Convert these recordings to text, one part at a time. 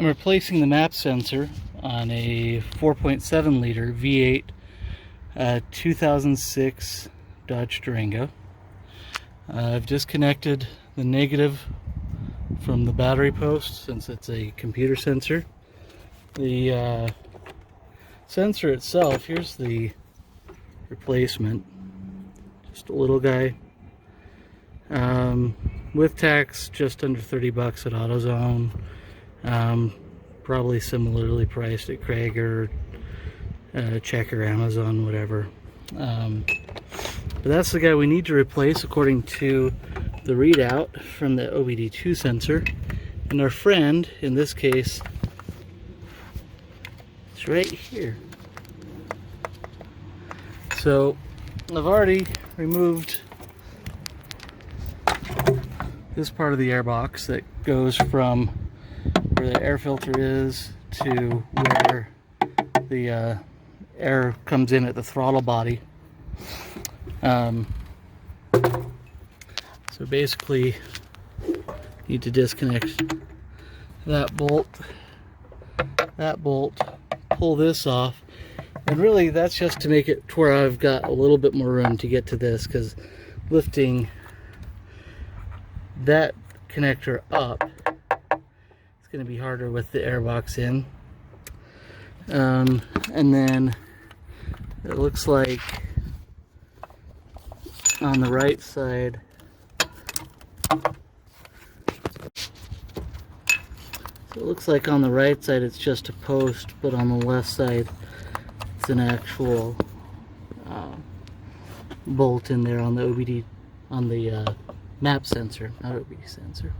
I'm replacing the map sensor on a 4.7 liter V8 2006 Dodge Durango. I've disconnected the negative from the battery post since it's a computer sensor. The sensor itself, here's the replacement, just a little guy. With tax, just under 30 bucks at AutoZone. Probably similarly priced at Craig Checker, Amazon, whatever. But that's the guy we need to replace according to the readout from the OBD2 sensor. And our friend, in this case, is right here. So I've already removed this part of the airbox that goes from where the air filter is to where the air comes in at the throttle body. So basically, need to disconnect that bolt, pull this off, and really that's just to make it to where I've got a little bit more room to get to this, because lifting that connector up, it's going to be harder with the airbox in. And then it looks like on the right side, it's just a post, but on the left side it's an actual bolt in there on the OBD, on the map sensor, not OBD sensor.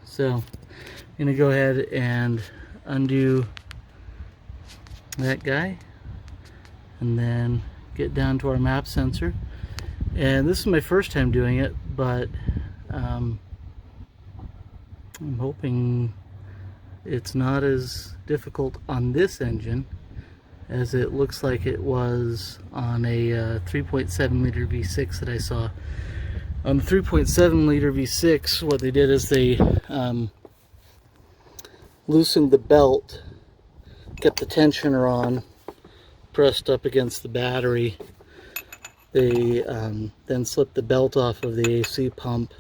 So I'm gonna go ahead and undo that guy and then get down to our map sensor. And this is my first time doing it, but I'm hoping it's not as difficult on this engine as it looks like it was on a 3.7 liter V6 that I saw. On the 3.7 liter V6, what they did is they loosened the belt, kept the tensioner on, pressed up against the battery. They then slipped the belt off of the AC pump,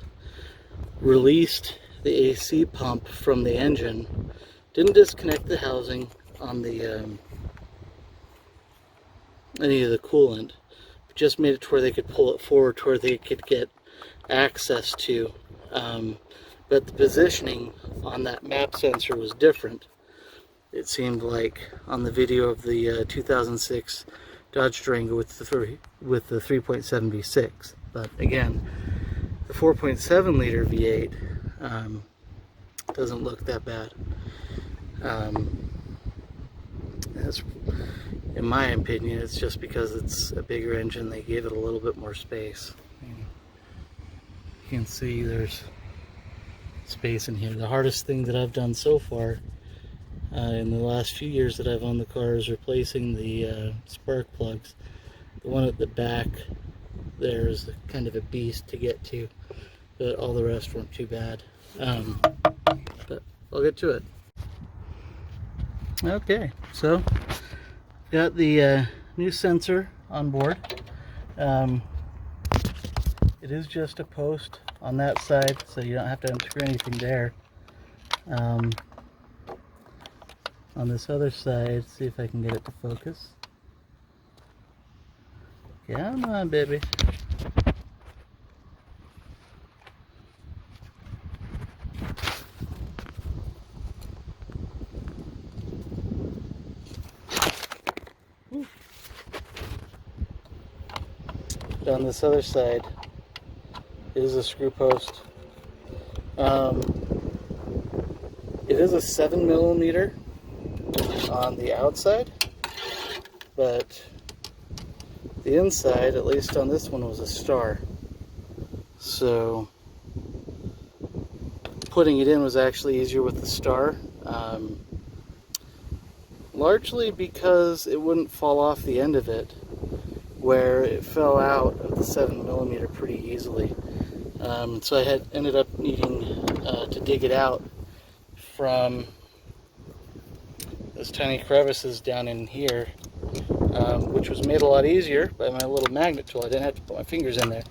released the AC pump from the engine, didn't disconnect the housing on the any of the coolant, but just made it to where they could pull it forward to where they could get access to. But the positioning on that map sensor was different. It seemed like on the video of the 2006 Dodge Durango with the 3.7 V6. But again, the 4.7 liter V8 doesn't look that bad. That's, in my opinion, it's just because it's a bigger engine, they gave it a little bit more space. You can see there's space in here. The hardest thing that I've done so far in the last few years that I've owned the car is replacing the spark plugs. The one at the back there is kind of a beast to get to, but all the rest weren't too bad. But I'll get to it. Okay, so got the new sensor on board. It is just a post on that side, so you don't have to unscrew anything there. On this other side, see if I can get it to focus. Come on, baby. But on this other side is a screw post. It is a 7mm on the outside, but the inside, at least on this one, was a star. So putting it in was actually easier with the star. Largely because it wouldn't fall off the end of it, where it fell out of the 7mm pretty easily. So I had ended up needing to dig it out from those tiny crevices down in here, which was made a lot easier by my little magnet tool. I didn't have to put my fingers in there.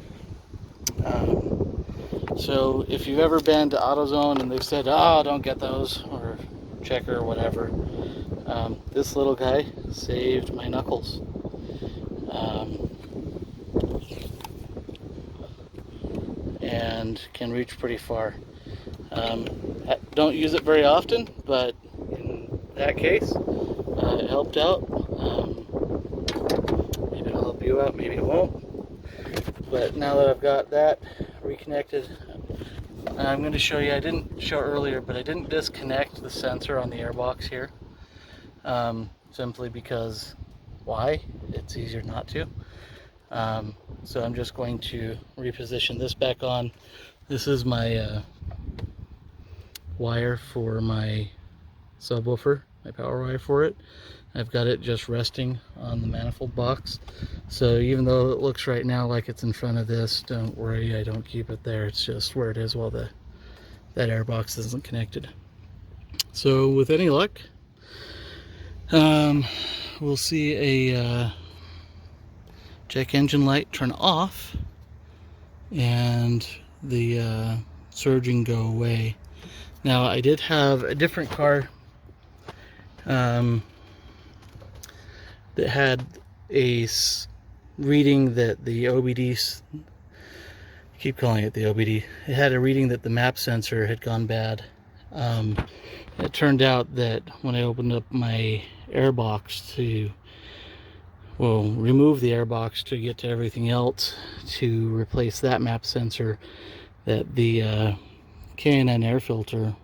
So if you've ever been to AutoZone and they've said, oh, don't get those, or Checker or whatever, this little guy saved my knuckles. And can reach pretty far. Don't use it very often, but in that case, it helped out. Maybe it'll help you out, maybe it won't. But now that I've got that reconnected, I'm going to show you, I didn't show earlier, but I didn't disconnect the sensor on the airbox here. Simply because, why? It's easier not to. So I'm just going to reposition this back on. This is my wire for my subwoofer, my power wire for it. I've got it just resting on the manifold box. So even though it looks right now like it's in front of this, don't worry, I don't keep it there. It's just where it is while that airbox isn't connected. So with any luck, we'll see a check engine light turn off and the surging go away. Now I did have a different car that had a reading that the OBD, I keep calling it the OBD, it had a reading that the map sensor had gone bad. It turned out that when I opened up my airbox to, well, remove the airbox to get to everything else to replace that map sensor, that the K&N air filter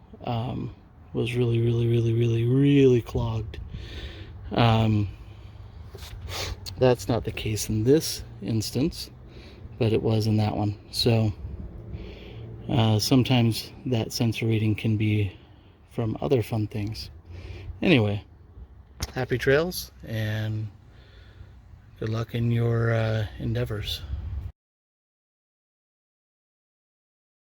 was really clogged. That's not the case in this instance, but it was in that one. So sometimes that sensor reading can be from other fun things. Anyway, happy trails and good luck in your endeavors.